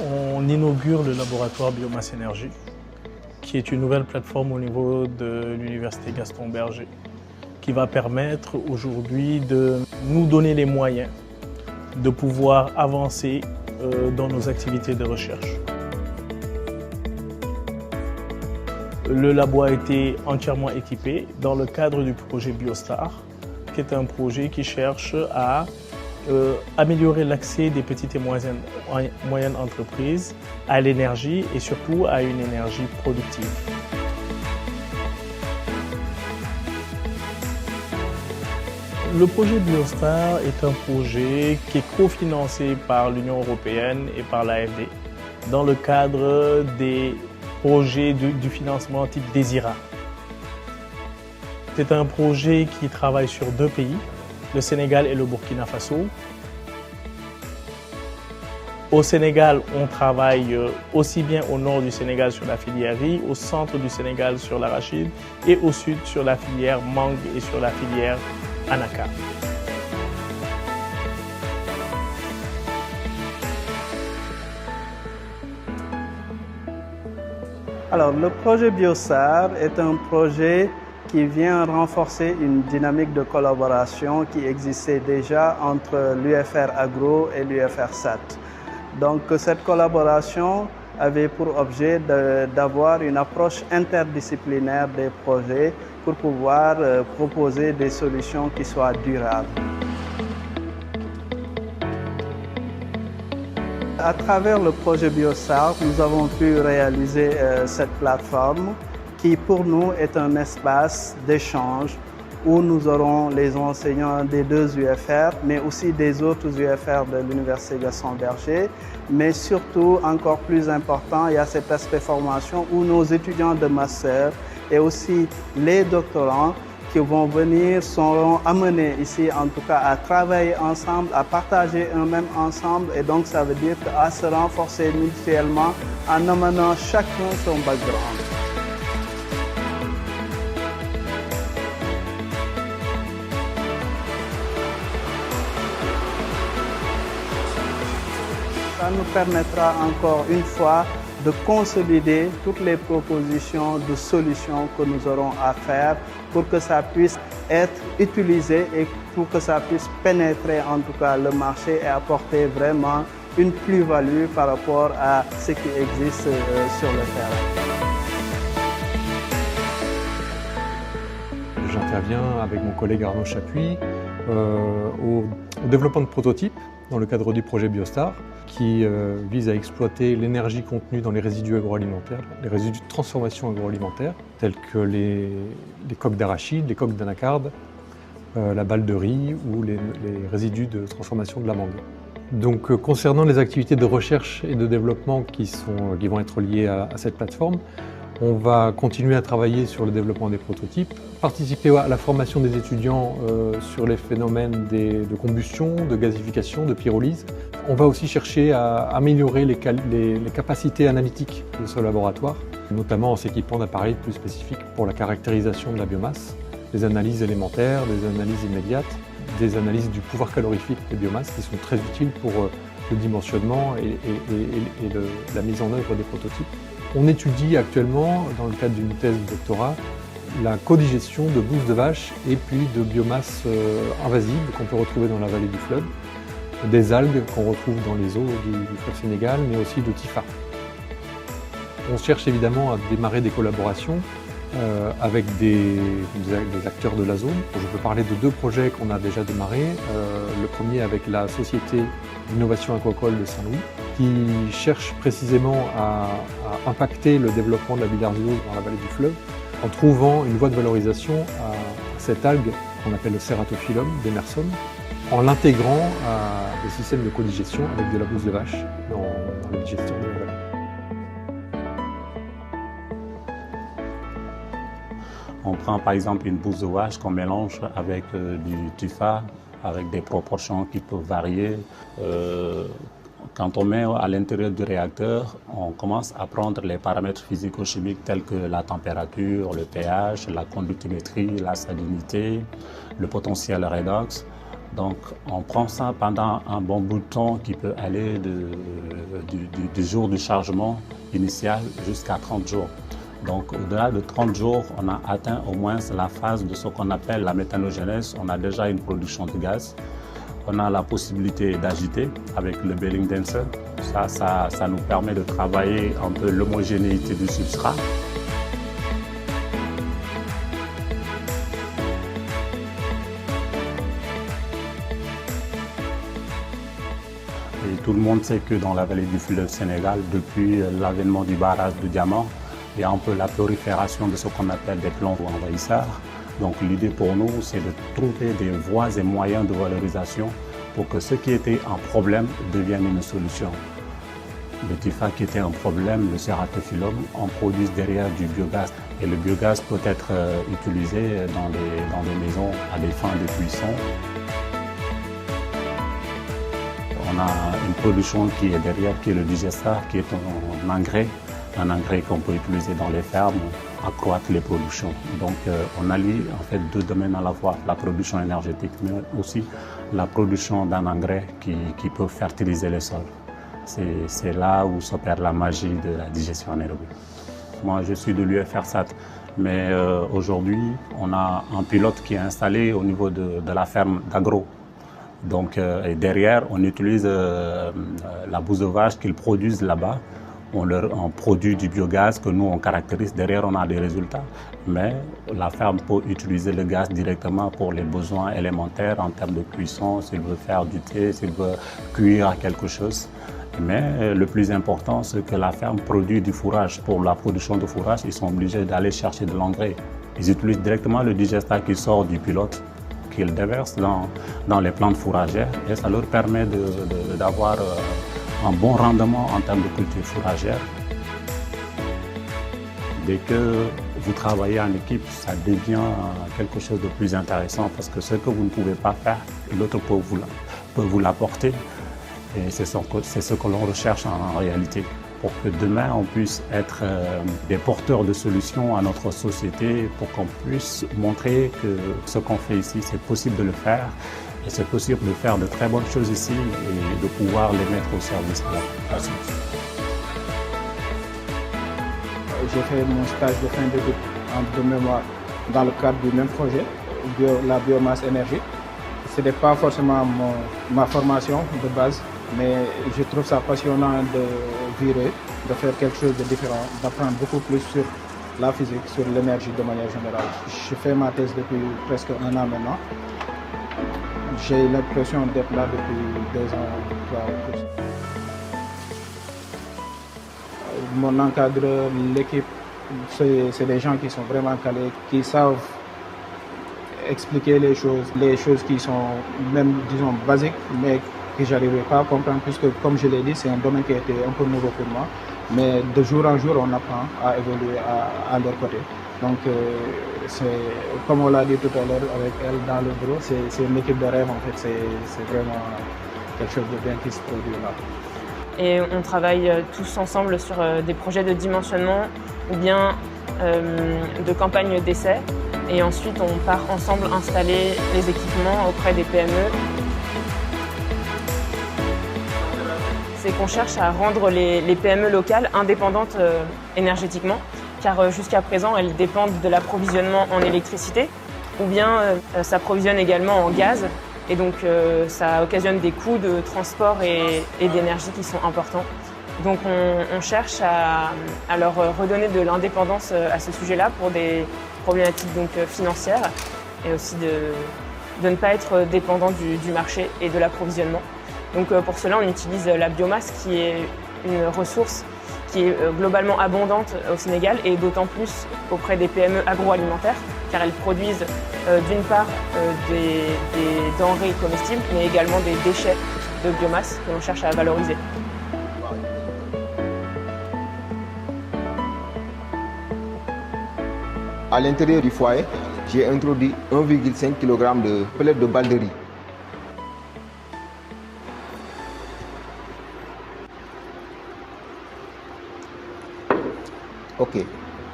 on inaugure le laboratoire Biomasse Énergie, qui est une nouvelle plateforme au niveau de l'Université Gaston Berger, qui va permettre aujourd'hui de nous donner les moyens de pouvoir avancer dans nos activités de recherche. Le labo a été entièrement équipé dans le cadre du projet Biostar, qui est un projet qui cherche à améliorer l'accès des petites et moyennes entreprises à l'énergie et surtout à une énergie productive. Le projet Biostar est un projet qui est cofinancé par l'Union européenne et par l'AFD dans le cadre des projets du financement type DESIRA. C'est un projet qui travaille sur 2 pays, le Sénégal et le Burkina Faso. Au Sénégal, on travaille aussi bien au nord du Sénégal sur la filière riz, au centre du Sénégal sur l'arachide et au sud sur la filière mangue et sur la filière anacarde. Alors, le projet Biostar est un projet qui vient renforcer une dynamique de collaboration qui existait déjà entre l'UFR Agro et l'UFR SAT. Donc, cette collaboration avait pour objet d'avoir une approche interdisciplinaire des projets pour pouvoir proposer des solutions qui soient durables. À travers le projet Biostar, nous avons pu réaliser cette plateforme qui pour nous est un espace d'échange où nous aurons les enseignants des 2 UFR, mais aussi des autres UFR de l'Université Gaston Berger. Mais surtout, encore plus important, il y a cet aspect formation où nos étudiants de master et aussi les doctorants qui vont venir seront amenés ici, en tout cas, à travailler ensemble, à partager eux-mêmes ensemble. Et donc, ça veut dire à se renforcer mutuellement en amenant chacun son background. Ça nous permettra encore une fois de consolider toutes les propositions de solutions que nous aurons à faire pour que ça puisse être utilisé et pour que ça puisse pénétrer en tout cas le marché et apporter vraiment une plus-value par rapport à ce qui existe sur le terrain. J'interviens avec mon collègue Arnaud Chapuis au développement de prototypes dans le cadre du projet Biostar qui vise à exploiter l'énergie contenue dans les résidus agroalimentaires, les résidus de transformation agroalimentaire, tels que les coques d'arachide, les coques d'anacarde, la balle de riz ou les résidus de transformation de la mangue. Donc concernant les activités de recherche et de développement qui vont être liées à cette plateforme, on va continuer à travailler sur le développement des prototypes, participer à la formation des étudiants sur les phénomènes de combustion, de gazification, de pyrolyse. On va aussi chercher à améliorer les capacités analytiques de ce laboratoire, notamment en s'équipant d'appareils plus spécifiques pour la caractérisation de la biomasse, des analyses élémentaires, des analyses immédiates, des analyses du pouvoir calorifique des biomasses qui sont très utiles pour le dimensionnement et la mise en œuvre des prototypes. On étudie actuellement, dans le cadre d'une thèse de doctorat, la codigestion de bouse de vache et puis de biomasse invasive qu'on peut retrouver dans la vallée du fleuve, des algues qu'on retrouve dans les eaux du fleuve Sénégal, mais aussi de Tifa. On cherche évidemment à démarrer des collaborations avec des acteurs de la zone. Je peux parler de 2 projets qu'on a déjà démarrés. Le premier avec la Société d'innovation aquacole de Saint-Louis, qui cherche précisément à impacter le développement de la bilharzose dans la vallée du fleuve en trouvant une voie de valorisation à cette algue qu'on appelle le Ceratophyllum demersum, en l'intégrant à des systèmes de codigestion avec de la bouse de vache dans la digestion de la vallée. On prend par exemple une bouse de vache qu'on mélange avec du tufa, avec des proportions qui peuvent varier. Quand on met à l'intérieur du réacteur, on commence à prendre les paramètres physico-chimiques tels que la température, le pH, la conductimétrie, la salinité, le potentiel redox. Donc on prend ça pendant un bon bout de temps qui peut aller du jour du chargement initial jusqu'à 30 jours. Donc au-delà de 30 jours, on a atteint au moins la phase de ce qu'on appelle la méthanogénèse. On a déjà une production de gaz. On a la possibilité d'agiter avec le Belling Dancer. Ça nous permet de travailler un peu l'homogénéité du substrat. Et tout le monde sait que dans la vallée du fleuve Sénégal, depuis l'avènement du barrage de Diamant, il y a un peu la prolifération de ce qu'on appelle des plantes envahisseurs. Donc l'idée pour nous, c'est de trouver des voies et moyens de valorisation pour que ce qui était un problème devienne une solution. Le TIFA qui était un problème, le Ceratophyllum, on produit derrière du biogaz. Et le biogaz peut être utilisé dans des maisons à des fins de cuisson. On a une production qui est derrière, qui est le Digestar, qui est un engrais qu'on peut utiliser dans les fermes, accroître les productions. Donc on allie en fait deux domaines à la fois, la production énergétique, mais aussi la production d'un engrais qui peut fertiliser les sols. C'est là où s'opère la magie de la digestion anaérobie. Moi, je suis de l'UFRSAT, mais aujourd'hui, on a un pilote qui est installé au niveau de la ferme d'Agro. Donc, et derrière, on utilise la bouse de vache qu'ils produisent là-bas. On produit du biogaz que nous, on caractérise. Derrière, on a des résultats. Mais la ferme peut utiliser le gaz directement pour les besoins élémentaires en termes de cuisson, s'il veut faire du thé, s'il veut cuire quelque chose. Mais le plus important, c'est que la ferme produit du fourrage. Pour la production de fourrage, ils sont obligés d'aller chercher de l'engrais. Ils utilisent directement le Digestar qui sort du pilote, qu'ils déversent dans les plantes fourragères, et ça leur permet d'avoir un bon rendement en termes de culture fourragère. Dès que vous travaillez en équipe, ça devient quelque chose de plus intéressant parce que ce que vous ne pouvez pas faire, l'autre peut vous l'apporter. Et c'est ce que l'on recherche en réalité, pour que demain on puisse être des porteurs de solutions à notre société, pour qu'on puisse montrer que ce qu'on fait ici, c'est possible de le faire. Et c'est possible de faire de très bonnes choses ici et de pouvoir les mettre au service de la population. J'ai fait mon stage de fin d'études en mémoire dans le cadre du même projet, la biomasse énergie. Ce n'est pas forcément ma formation de base, mais je trouve ça passionnant de virer, de faire quelque chose de différent, d'apprendre beaucoup plus sur la physique, sur l'énergie de manière générale. Je fais ma thèse depuis presque 1 an maintenant. J'ai l'impression d'être là depuis 2 ans, 3 ou plus. Mon encadreur, l'équipe, c'est des gens qui sont vraiment calés, qui savent expliquer les choses qui sont même, disons, basiques, mais que je n'arrivais pas à comprendre, puisque, comme je l'ai dit, c'est un domaine qui a été un peu nouveau pour moi. Mais de jour en jour, on apprend à évoluer à leur côté. Donc, comme on l'a dit tout à l'heure avec elle dans le bureau, c'est une équipe de rêve en fait, c'est vraiment quelque chose de bien qui se produit là. Et on travaille tous ensemble sur des projets de dimensionnement ou bien de campagnes d'essai. Et ensuite, on part ensemble installer les équipements auprès des PME. C'est qu'on cherche à rendre les PME locales indépendantes énergétiquement, car jusqu'à présent, elles dépendent de l'approvisionnement en électricité, ou bien s'approvisionnent également en gaz, et donc ça occasionne des coûts de transport et d'énergie qui sont importants. Donc on cherche à leur redonner de l'indépendance à ce sujet-là pour des problématiques donc, financières, et aussi de ne pas être dépendant du marché et de l'approvisionnement. Donc pour cela, on utilise la biomasse qui est une ressource qui est globalement abondante au Sénégal et d'autant plus auprès des PME agroalimentaires car elles produisent d'une part des denrées comestibles mais également des déchets de biomasse que l'on cherche à valoriser. À l'intérieur du foyer, j'ai introduit 1,5 kg de pellets de balles de riz. Ok,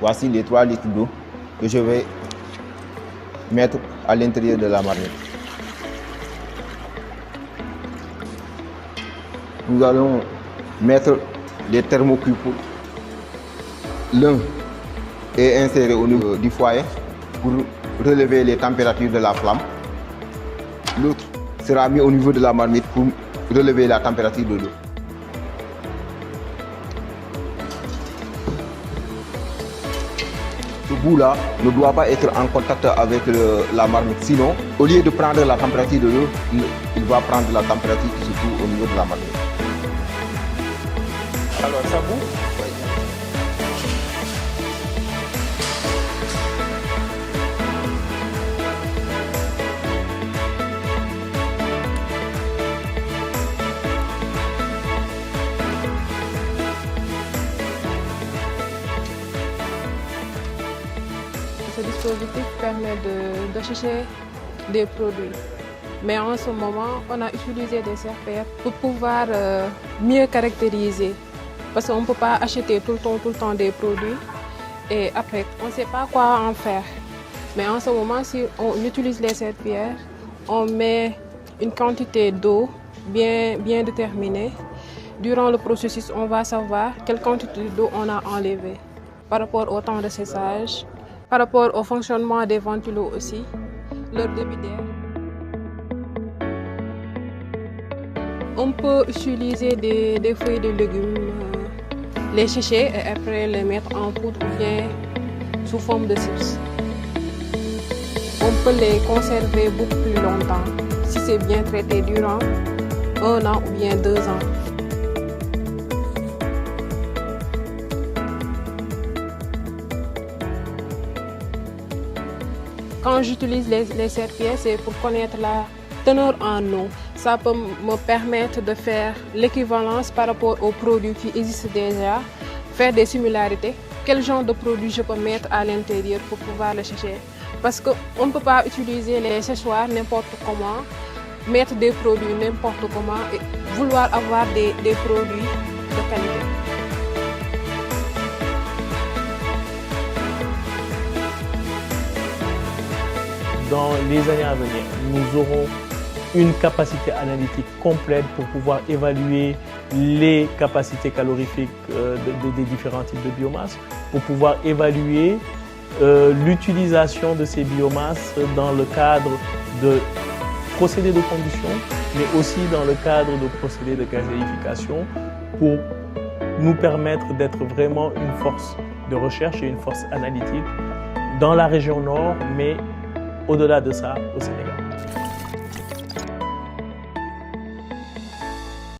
voici les 3 litres d'eau que je vais mettre à l'intérieur de la marmite. nous allons mettre les thermocubes. L'un est inséré au niveau du foyer pour relever les températures de la flamme. L'autre sera mis au niveau de la marmite pour relever la température de l'eau. Ce bout-là ne doit pas être en contact avec la marmite. Sinon, au lieu de prendre la température de l'eau, il va prendre la température qui se trouve au niveau de la marmite. Alors, ça boue? Ce dispositif permet de chercher des produits. Mais en ce moment, on a utilisé des serpillères pour pouvoir mieux caractériser. Parce qu'on ne peut pas acheter tout le temps des produits et après, on ne sait pas quoi en faire. Mais en ce moment, si on utilise les serpillères, on met une quantité d'eau bien déterminée. Durant le processus, on va savoir quelle quantité d'eau on a enlevée par rapport au temps de séchage, par rapport au fonctionnement des ventilos aussi, leur débit d'air. On peut utiliser des feuilles de légumes, les sécher et après les mettre en poudre ou bien sous forme de chips. On peut les conserver beaucoup plus longtemps si c'est bien traité durant 1 an ou bien 2 ans. Quand j'utilise les serpillères, c'est pour connaître la teneur en eau. Ça peut me permettre de faire l'équivalence par rapport aux produits qui existent déjà, faire des similarités. Quel genre de produit je peux mettre à l'intérieur pour pouvoir le sécher. Parce qu'on ne peut pas utiliser les séchoirs n'importe comment, mettre des produits n'importe comment et vouloir avoir des produits de qualité. Dans les années à venir, nous aurons une capacité analytique complète pour pouvoir évaluer les capacités calorifiques des différents types de biomasse, pour pouvoir évaluer l'utilisation de ces biomasses dans le cadre de procédés de combustion, mais aussi dans le cadre de procédés de gazéification, pour nous permettre d'être vraiment une force de recherche et une force analytique dans la région nord, mais au-delà de ça, au Sénégal.